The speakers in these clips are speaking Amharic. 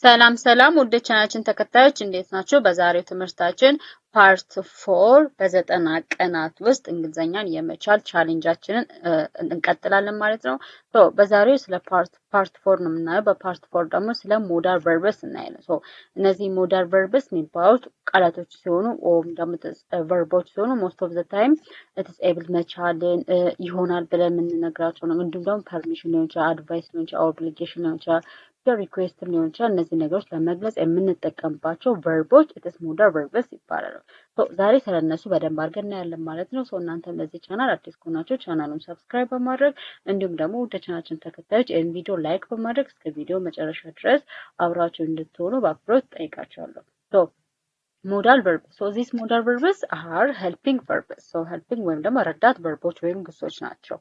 ሰላም ሰላም ወደ ቻናችን ተከታዮች እንዴት ናችሁ? በዛሬው ትምህርታችን ፓርት 4 በዘጠና ቀናት ውስጥ እንግሊዘኛን የመቻል ቻሌንጃችንን እንቀጥላለን ማለት ነው። በዛሬው ስለ ፓርት 4 ነው የምናየው። በፓርት 4 ደግሞ ስለ ሞዳል ቨርብስ እናያለን። እነዚህ ሞዳል ቨርብስ የሚባሉት ቃላቶች ሲሆኑ ወይም ደግሞ ቨርቦች ሲሆኑ ሞስት ኦፍ ዘ ታይም ኢትስ ኤብል መቻልን ይሆናል ብለን የምንነግራቸው ነው። እንዲሁም ደግሞ ፐርሚሽን ሊሆን ይችላል፣ አድቫይስ ሊሆን ይችላል፣ ኦብሊጌሽን ሊሆን ይችላል፣ ሪኩዌስት ሊሆን ይችላል። እነዚህ ነገሮች ለመግለጽ የምንጠቀምባቸው ቨርቦች ኢትስ ሞዳል ቨርብስ ይባላሉ። ዛሬ ስለነሱ በደንብ አድርገን እናያለን ማለት ነው። እናንተም ለዚህ ቻናል አዲስ ከሆናችሁ ቻናሉን ሰብስክራይብ በማድረግ እንዲሁም ደግሞ ወደ ቻናላችን ተከታዮች ይህን ቪዲዮ ላይክ በማድረግ እስከ ቪዲዮ መጨረሻ ድረስ አብራችሁ እንድትሆኑ በአክብሮት ጠይቃችኋለሁ። ሞዳል ቨርብ ዚስ ሞዳል ቨርብስ አር ሄልፒንግ ቨርብስ ሄልፒንግ ወይም ደግሞ ረዳት ቨርቦች ወይም ግሶች ናቸው።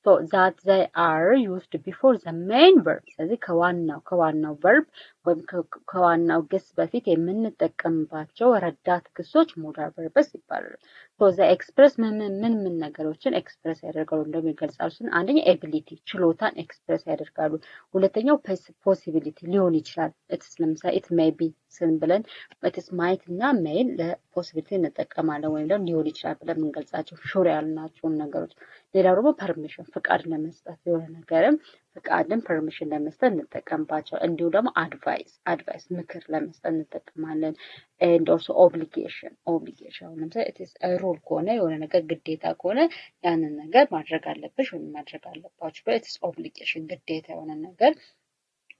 that they are used before the main verb ስለዚህ ከዋናው ቨርብ ወይም ከዋናው ግስ በፊት የምንጠቀምባቸው ረዳት ግሶች ሞዳል ቨርብስ ይባላሉ። the express ምን ነገሮችን ኤክስፕረስ ያደርጋሉ እንደሚገልጻሉ ስን አንደኛ ኤቢሊቲ ችሎታን ኤክስፕረስ ያደርጋሉ። ሁለተኛው ፖሲቢሊቲ ሊሆን ይችላል። ለምሳሌ it may be ስን ብለን ኢትስ ማይት እና ሜይል ለፖሲቢሊቲ እንጠቀማለን ወይም ደግሞ ሊሆን ይችላል ብለን የምንገልጻቸው ሹር ያልናቸውን ነገሮች። ሌላው ደግሞ ፐርሚሽን ፍቃድ ለመስጠት የሆነ ነገርም ፍቃድን ፐርሚሽን ለመስጠት እንጠቀምባቸው። እንዲሁም ደግሞ አድቫይስ ምክር ለመስጠት እንጠቀማለን። ኤንድ ኦልሶ ኦብሊጌሽን ለምሳሌ ኢትስ ሩል ከሆነ የሆነ ነገር ግዴታ ከሆነ ያንን ነገር ማድረግ አለብሽ ወይም ማድረግ አለባችሁ። ኢትስ ኦብሊጌሽን ግዴታ የሆነ ነገር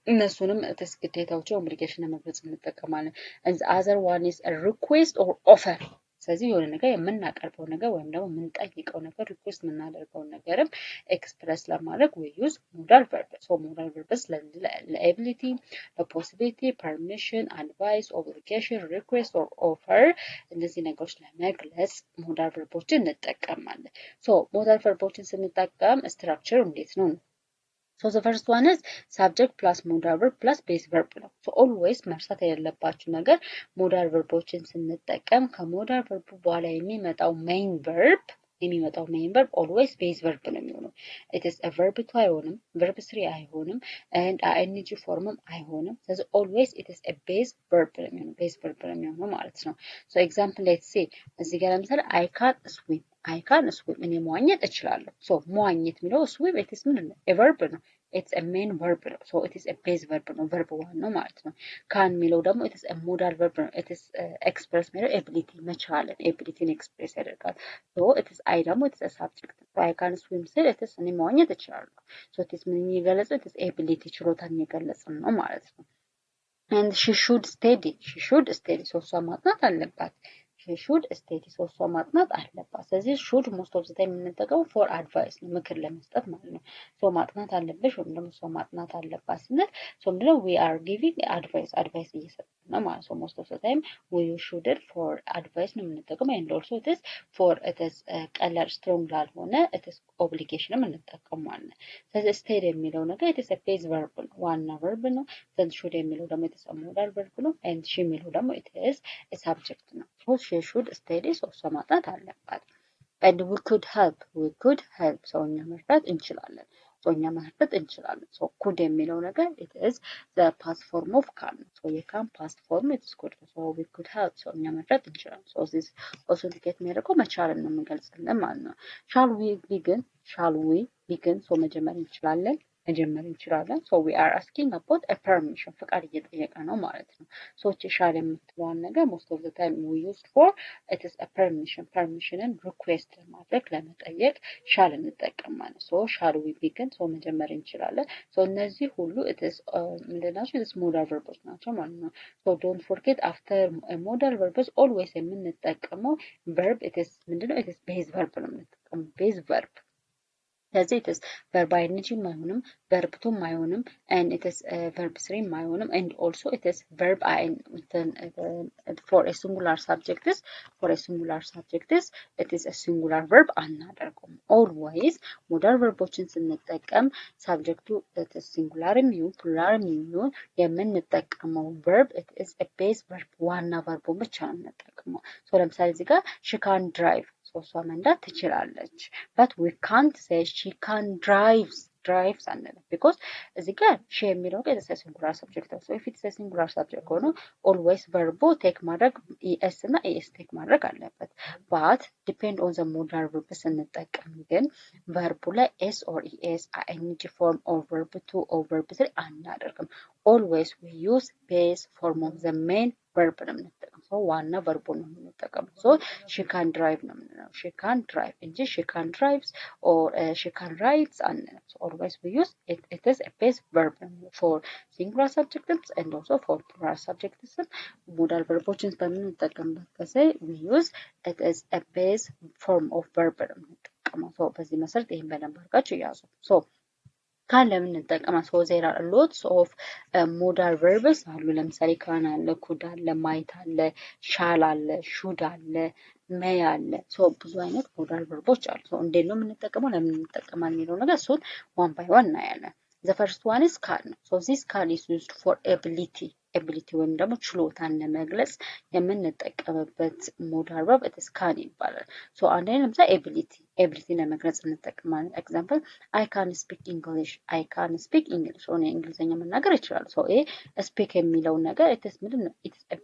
እነሱንም ኢትስ ግዴታዎች ኦብሊጌሽን ለመግለጽ እንጠቀማለን። and the other one is a request or offer ስለዚህ የሆነ ነገር የምናቀርበው ነገር ወይም ደግሞ የምንጠይቀው ነገር ሪኩዌስት የምናደርገው ነገርም ኤክስፕረስ ለማድረግ we use modal verbs modal verbs ለኤቢሊቲ ለፖሲቢሊቲ ፐርሚሽን አድቫይስ ኦብሊጌሽን ሪኩዌስት ኦር ኦፈር እነዚህ ነገሮች ለመግለጽ ሞዳል ቨርቦችን እንጠቀማለን። ሞዳል ቨርቦችን ስንጠቀም ስትራክቸሩ እንዴት ነው? the first one is subject plus modal verb plus base verb ነው። always መርሳት የሌለባችሁ ነገር ሞዳል ቨርቦችን ስንጠቀም ከሞዳል ቨርቡ በኋላ የሚመጣው ሜይን ቨርብ always base verb ነው የሚሆነው። it is a verb 2 አይሆንም፣ verb 3 አይሆንም and ing ፎርምም አይሆንም። ስለዚህ always it is a base verb ነው የሚሆነው፣ base verb ነው የሚሆነው ማለት ነው። example let's say እዚህ ጋር ለምሳሌ I can swim እኔ መዋኘት እችላለሁ። መዋኘት የሚለው swim it is ምንድን ነው? a verb ነው። it's a main verb ነው። it is a base verb ነው። verb 1 ነው ማለት ነው። can የሚለው ደግሞ it is a modal verb ነው። it is express የሚለው ability መቻልን abilityን express ያደርጋል። it is I ደግሞ it is a subject I can swim ስል it is እኔ መዋኘት እችላለሁ። it is ምን የሚገለጸው? it is ability ችሎታን የሚገለጽን ነው ማለት ነው። and she should study እሷ ማጥናት አለባት። she should study እሷ ማጥናት አለባት። ስለዚህ should most of the time የምንጠቀመው for advice ነው፣ ምክር ለመስጠት ማለት ነው። ማጥናት አለብሽ ወይም ደግሞ እሷ ማጥናት አለባት ስንል ምንድነው? we are giving advice እየሰጠን ነው ማለት ነው። most of the time we use should for advice ነው የምንጠቀመው and also it is for it is ቀላል strong ላልሆነ it is obligation እንጠቀማለን። ስለዚህ study የሚለው ነገር it is a base verb ነው፣ ዋና verb ነው። then should የሚለው ደግሞ it is a modal verb ነው and she የሚለው ደግሞ it is a subject ነው። she should study እሷ ማጥናት አለባት። and we could help ሰውኛ መርዳት እንችላለን። could የሚለው ነገር it is the past form of can የካን past form it is could we could help ሰውኛ መርዳት እንችላለን። this also indicate የሚያደርገው መቻልን ነው የምንገልጽልን ማለት ነው። shall we begin መጀመር እንችላለን። we are asking about a permission ፍቃድ እየጠየቀ ነው ማለት ነው። shall የምትለዋን ነገር most of the time we used for it is a permissionን request ለማድረግ ለመጠየቅ shall እንጠቀማለን። shall we begin መጀመር እንችላለን። እነዚህ ሁሉ it is ምንድናቸው? it is modal verbs ናቸው ማለት ነው። don't forget after modal verbs always የምንጠቀመው verb it is ምንድነው? it is base verb ነው የምንጠቀመው base verb። ስለዚህ it is verb ing አይሆንም፣ verb 2 አይሆንም and it is verb 3 አይሆንም and also it is verb for a singular subject it is a singular verb አናደርገውም። always modal verboችን ስንጠቀም subject it is singular ይሁን plural ይሁን የምንጠቀመው verb it is a base verb ዋና verb ብቻ ነው የምንጠቀመው። ለምሳሌ እዚህ ጋር she can drive እሷ መንዳት ትችላለች። but we can't say she can drive drives አንልም because እዚህ ጋር she የሚለው ነገር it's a singular subject ነው. so if it's a singular subject ሆኖ always verb take ማድረግ es እና es take ማድረግ አለበት. but depend on the modal verb ስንጠቀም ግን verb ላይ s or es ing form or verb 2 or verb 3 አናደርግም. always we use base form of the main verb ነው የምንጠቀመው. so ዋና verb ነው የምንጠቀመው. so she can drive ነው የምንለው. she can drive እንጂ she can drives or she can rides አንልም. so always we use it is a base verb for singular subjects and also for plural subjects. modal verboችን በምንጠቀምበት ጊዜ we use it is a base form of verb ነው የምንጠቀመው. so በዚህ መሰረት ይሄን በደንብ አድርጋችሁ ያዙ. so ካን ለምን እንጠቀማለን? so there are lots of modal verbs አሉ። ለምሳሌ ካን አለ፣ ኩድ አለ፣ ማይት አለ፣ ሻል አለ፣ ሹድ አለ፣ ሜይ አለ። so ብዙ አይነት modal verbs አሉ። so እንዴት ነው የምንጠቀመው? ለምን እንጠቀማለን የሚለው ነገር እሱን one by one እናያለን። the first one is can. so this can is used for ability ወይም ደግሞ ችሎታን ለመግለጽ የምንጠቀምበት modal verb it is can ይባላል። so አንደኛ ለምሳሌ ability ለመግለጽ እንጠቀማለን። example I can speak English ሆነ እንግሊዘኛ መናገር ይችላል። so speak የሚለው ነገር it is ምንድን ነው? it is a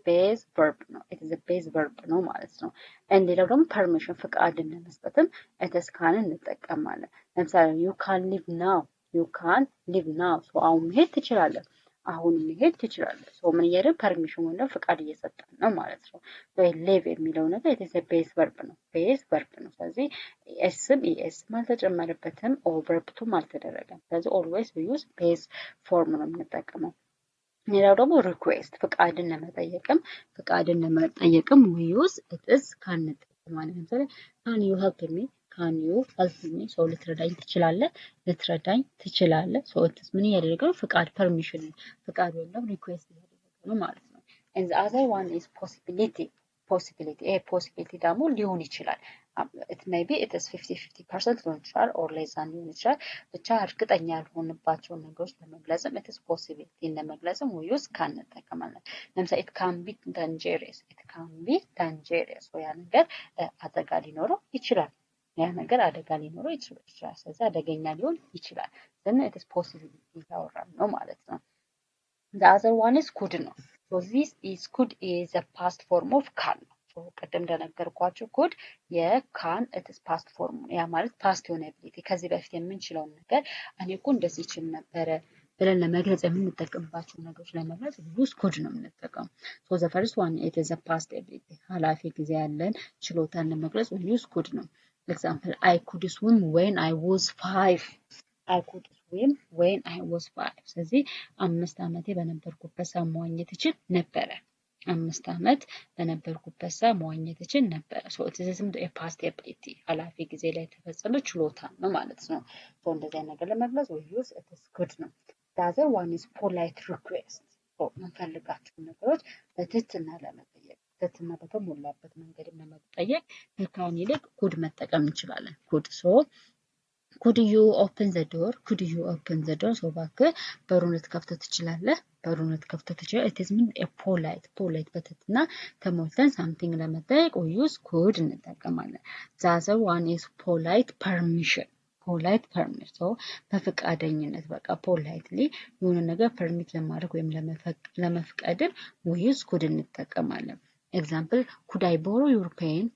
base verb ነው ማለት ነው። ሌላው ደግሞ permission ፍቃድን ለመስጠትም it is can እንጠቀማለን። ለምሳሌ you can live now so አሁን መሄድ ትችላለህ። so ምን እያደረግን ፐርሚሽን ወይም ፍቃድ እየሰጠን ነው ማለት ነው። so live የሚለው ነገር it is a base verb ነው። ስለዚህ ስም esም አልተጨመረበትም or verb to አልተደረገም። ስለዚህ always we use base form ነው የምንጠቀመው። ሌላው ደግሞ ሪኩዌስት ፍቃድን ለመጠየቅም we use it is can እንጠቀማለን። ለምሳሌ can you help me so ልትረዳኝ ትችላለህ so it is ምን እያደረገው ፍቃድ ፐርሚሽን ፍቃድ ወይም ደግሞ ሪኩዌስት እያደረገ ነው ማለት ነው። and the other one is possibility possibility ደግሞ ሊሆን ይችላል። it may be it is 50% ሊሆን ይችላል or less than ሊሆን ይችላል። ብቻ እርግጠኛ ያልሆንባቸውን ነገሮች ለመግለጽም it is possibility ለመግለጽም we use can እንጠቀማለን። ለምሳሌ it can be dangerous so ያ ነገር አደጋ ሊኖረው ይችላል። ስለዚህ አደገኛ ሊሆን ይችላል። then it is possibility ያወራን ነው ማለት ነው። the other one is could ነው. so this is could is a past form of can so ቀደም እንደነገርኳችሁ could የcan it is past form ያ ማለት past የሆነ ability ከዚህ በፊት የምንችለውን ነገር እኔ እኮ እንደዚህ ይችል ነበረ ብለን ለመግለጽ የምንጠቀምባቸው ነገሮች ለመግለጽ use could ነው የምንጠቀመው። so the first one it is a past ability ኃላፊ ጊዜ ያለን ችሎታን ለመግለጽ use could ነው። example I could swim when I was 5 ስለዚህ 5 ዓመቴ በነበርኩበት ሰዓት መዋኘት እችል ነበረ። so it is a past ability ኃላፊ ጊዜ ላይ የተፈጸመ ችሎታ ነው ማለት ነው። so እንደዚህ ነገር ለመግለጽ we use it is could ነው። the other one is polite request የምንፈልጋቸውን ነገሮች በትህትና ለመጠየቅ ትህትና በተሞላበት መንገድ ለመጠየቅ ከካን ይልቅ could መጠቀም እንችላለን። could you open the door so እባክህ በሩን ልትከፍተው ትችላለህ። it is mean a polite በትህትና ተሞልተን something ለመጠየቅ we use could እንጠቀማለን። the other one is polite permission so በፈቃደኝነት በቃ politely የሆነ ነገር permit ለማድረግ ወይም ለመፍቀድም we use could እንጠቀማለን። example could I borrow your pen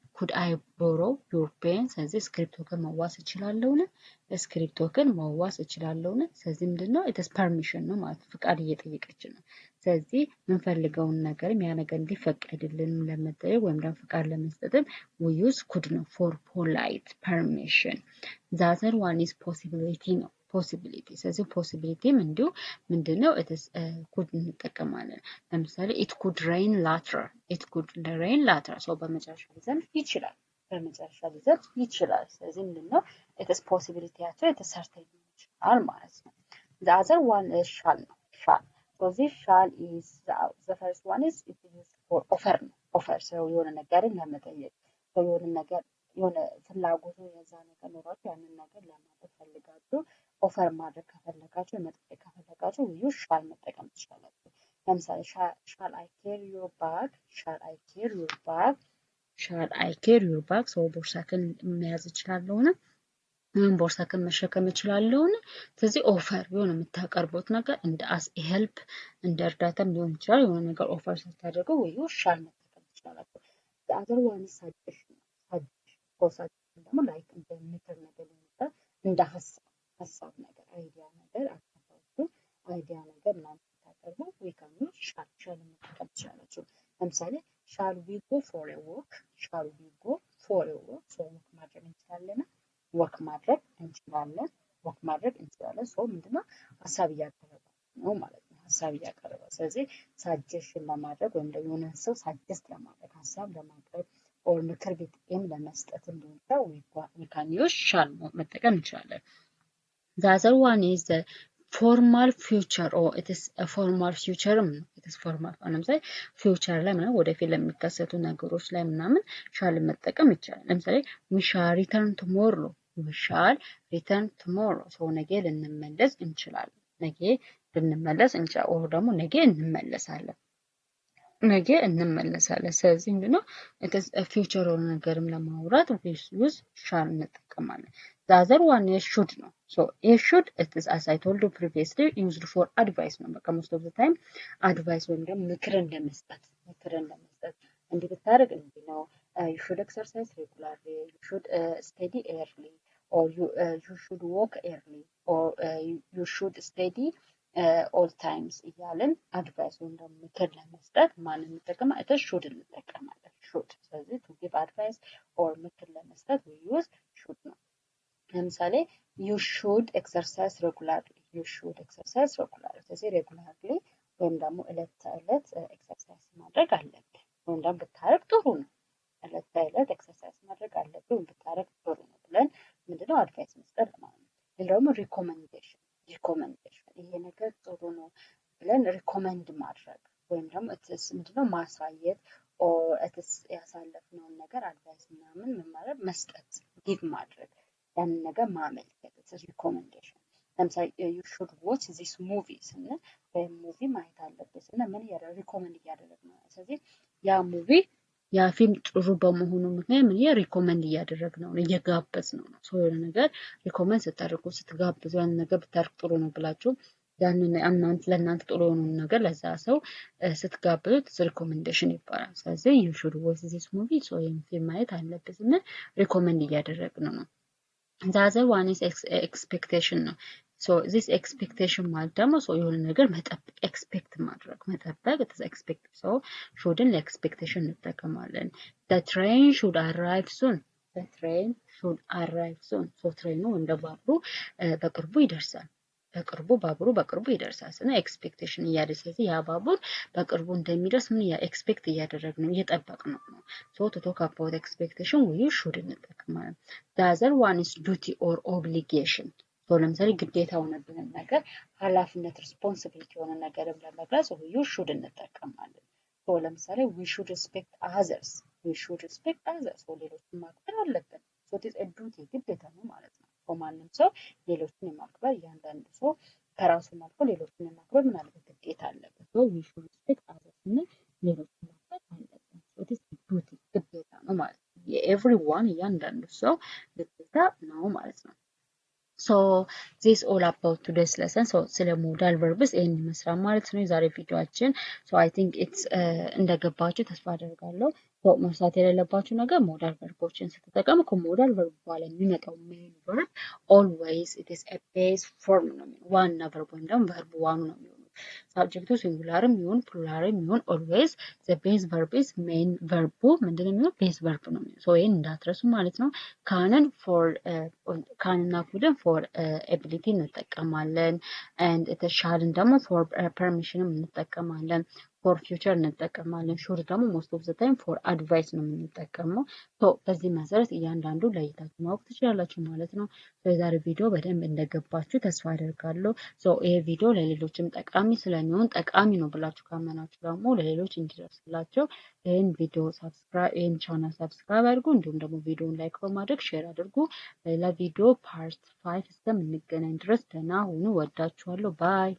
ስለዚህ ስክሪፕቶክን መዋስ እችላለሁ። ስለዚህ ምንድነው it is permission ነው ማለት ፍቃድ እየጠየቀች ነው። ስለዚህ የምንፈልገውን ነገርም ያ ነገር እንዲፈቀድልን ለመጠየቅ ወይም ደግሞ ፍቃድ ለመስጠትም we use could ነው for polite permission. the other one is possibility ነው። ስለዚህ possibilityም እንዲሁ ምንድነው it is could እንጠቀማለን። ለምሳሌ it could rain later so በመጨረሻ ሊዘንብ ይችላል። ስለዚህ ምንድነው it is possibility ያቸው የተሰርተኝ ይችላል ማለት ነው። the other one is shall ነው። so this shall is the first one is it is for offer so የሆነ ነገርን ለመጠየቅ የሆነ ፍላጎቱ የዛ ነገር ኖሯችሁ ያንን ነገር ለማድረግ ፈልጋችሁ ኦፈር ማድረግ ከፈለጋችሁ መጠየቅ ከፈለጋችሁ we use shall መጠቀም ትችላላችሁ። ለምሳሌ shall I carry your bag so ቦርሳክን መያዝ እችላለሁ ነው። ቦርሳ ከመሸከም እችላለሁን? ስለዚህ ኦፈር የሆነ የምታቀርቡት ነገር እንደ አስ ሄልፕ እንደ እርዳታም ሊሆን ይችላል። የሆነ ነገር ኦፈር ስታደርገው ወይ ሻል መጠቀም ትችላላችሁ። አዘር ዋን ሳጀሽን ሳጀሽን ደግሞ ላይክ እንደ ምክር ነገር ሊሆን ይችላል። እንደ ሀሳብ ነገር አይዲያ ነገር አካፋችሁ አይዲያ ነገር ምናምን ስታቀርቡ ወይ ካኑ ሻል መጠቀም ትችላላችሁ። ለምሳሌ ሻል ዊ ጎ ፎር ኤ ዎክ ሻል ዊ ጎ ፎር ኤ ዎክ ሶ ወክ ማድረግ እንችላለን። ወክ ማድረግ እንችላለን። ሰው ምንድነው ሀሳብ እያቀረበ ነው ማለት ነው። ሀሳብ እያቀረበ ስለዚህ ሳጀሽን ለማድረግ ወይም ደግሞ የሆነ ሰው ሳጀስት ለማድረግ ሀሳብ ለማቅረብ ኦር ምክር ቤትም ለመስጠት እንዲሆን we can use shall መጠቀም እንችላለን። the other one is the formal future or it is a formal future it is formal ለምሳሌ ፊውቸር ላይ ምናምን ወደፊት ለሚከሰቱ ነገሮች ላይ ምናምን ሻል መጠቀም ይቻላል። ለምሳሌ we shall return tomorrow we shall return tomorrow ሰው ነገ ልንመለስ እንችላለን። ነገ ልንመለስ እንችላለን or ደግሞ ነገ እንመለሳለን። ስለዚህ ምንድነው it is a future የሆነ ነገርም ለማውራት we use shall እንጠቀማለን። the other one is should ነው። so a should it is as I told you previously used for advice ነው። በቃ most of the time advice ወይም ደግሞ ምክርን ለመስጠት እንዲህ ብታደርግ እንዲህ ነው you should exercise regularly you should study early or you should walk early or you should study all times እያልን አድቫይስ ወይም ደግሞ ምክር ለመስጠት ማንን እንጠቀማለን? it is should እንጠቀማለን። should ስለዚህ to give advice or ምክር ለመስጠት we use should ነው። ለምሳሌ you should exercise regularly you should exercise regularly ስለዚህ regularly ወይም ደግሞ ዕለት ተዕለት ኤክሰርሳይዝ ማድረግ አለብህ ወይም ደግሞ ብታረግ ጥሩ ነው። ዕለት ተዕለት ኤክሰርሳይዝ ማድረግ አለብህ ወይም ብታረግ ጥሩ ነው ብለን ምንድነው አድቫይስ መስጠት ማለት ነው። ሌላው ደግሞ ሪኮመንዴሽን ይሄ ነገር ጥሩ ነው ብለን ሪኮመንድ ማድረግ ወይም ደግሞ እትስ ምንድነው ማሳየት ኦር እትስ ያሳለፍነውን ነገር አድቫይስ ምናምን መማረብ መስጠት ጊቭ ማድረግ ያንን ነገር ማመልከት እትስ ሪኮመንዴሽን። ለምሳሌ you should watch this movie ስንል ወይም ሙቪ ማየት አለበት እና ምን ሪኮመንድ እያደረግን ነው። ስለዚህ ያ ሙቪ ያ ፊልም ጥሩ በመሆኑ ምክንያት ምን ሪኮመንድ እያደረግነው ነው እየጋበዝነው ነው። ሰው የሆነ ነገር ሪኮመንድ ስታደርጉ ስትጋብዙ ያን ነገር ብታደርግ ጥሩ ነው ብላችሁ ያንን ለእናንተ ጥሩ የሆነውን ነገር ለዛ ሰው ስትጋብዙት ሪኮመንዴሽን ይባላል። ስለዚህ you should watch this movie so ይህን ፊልም ማየት አለበት እና ሪኮመንድ እያደረግነው ነው። the other one is expectation ነው። so this expectation ማለት ደግሞ ሰው የሆነ ነገር መጠበቅ ኤክስፔክት ማድረግ መጠበቅ it is expect so shouldን ለኤክስፔክቴሽን እንጠቀማለን። the train should arrive soon the train should arrive soon so ትሬኑ እንደ ባቡሩ በቅርቡ ይደርሳል። ባቡሩ በቅርቡ ይደርሳል እና ኤክስፔክቴሽን እያደረሰ ያ ባቡር በቅርቡ እንደሚደርስ ምን ኤክስፔክት እያደረግነው እየጠበቅነው ነው። so to talk about expectation we should እንጠቀማለን። the other one is duty or obligation so ለምሳሌ ግዴታ የሆነብንን ነገር ኃላፊነት ሪስፖንሲቢሊቲ የሆነ ነገርም ለመግለጽ we should እንጠቀማለን። so ለምሳሌ we should respect others so ሌሎችን ማክበር አለብን so it is a duty ግዴታ ነው ማለት ነው። ማንም ሰው ሌሎችን የማክበር እያንዳንዱ ሰው ከራሱ አልፎ ሌሎችን የማክበር ምን አለበት ግዴታ አለበት። so we should respect others እና ሌሎችን ማክበር አለብን so it is duty ግዴታ ነው ማለት ነው። የኤቭሪዋን እያንዳንዱ ሰው ግዴታ ነው ማለት ነው። so this all about today's lesson so ስለ ሞዳል ቨርብስ ይሄን ይመስላል ማለት ነው የዛሬ ቪዲዮአችን so I think it's እንደገባችሁ ተስፋ አደርጋለሁ። so መርሳት የሌለባችሁ ነገር ሞዳል ቨርቦችን ስትጠቀሙ ከሞዳል ቨርብ በኋላ የሚመጣው ሜን ቨርብ always it is a base form ነው ዋና ቨርብ ወይም ደግሞ ቨርብ ዋኑ ነው የሚሆነው። ሳብጀክቱ ሲንጉላርም ይሁን ፕሉራልም ይሁን always the base verb is main verb ምንድነው የሚሆነው base verb ነው የሚሆነው። so ይሄን እንዳትረሱ ማለት ነው። ካንን ካንና ኩድን for ability እንጠቀማለን and የተሻለን ደግሞ for permission እንጠቀማለን for future እንጠቀማለን should ደግሞ most of the time for advice ነው የምንጠቀመው። so በዚህ መሰረት እያንዳንዱ ለይታችሁ ማወቅ ትችላላችሁ ማለት ነው። በዛሬ ቪዲዮ በደንብ እንደገባችሁ ተስፋ አደርጋለሁ። so ይሄ ቪዲዮ ለሌሎችም ጠቃሚ ስለሚሆን ጠቃሚ ነው ብላችሁ ካመናችሁ ደግሞ ለሌሎች እንዲደርስላቸው ይሄን ቪዲዮ ይሄን ቻናል ሰብስክራይብ አድርጉ። እንዲሁም ደግሞ ቪዲዮውን ላይክ በማድረግ ሼር አድርጉ። ሌላ ቪዲዮ ፓርት 5 እስከምንገናኝ ድረስ ደህና ሁኑ። ወዳችኋለሁ። ባይ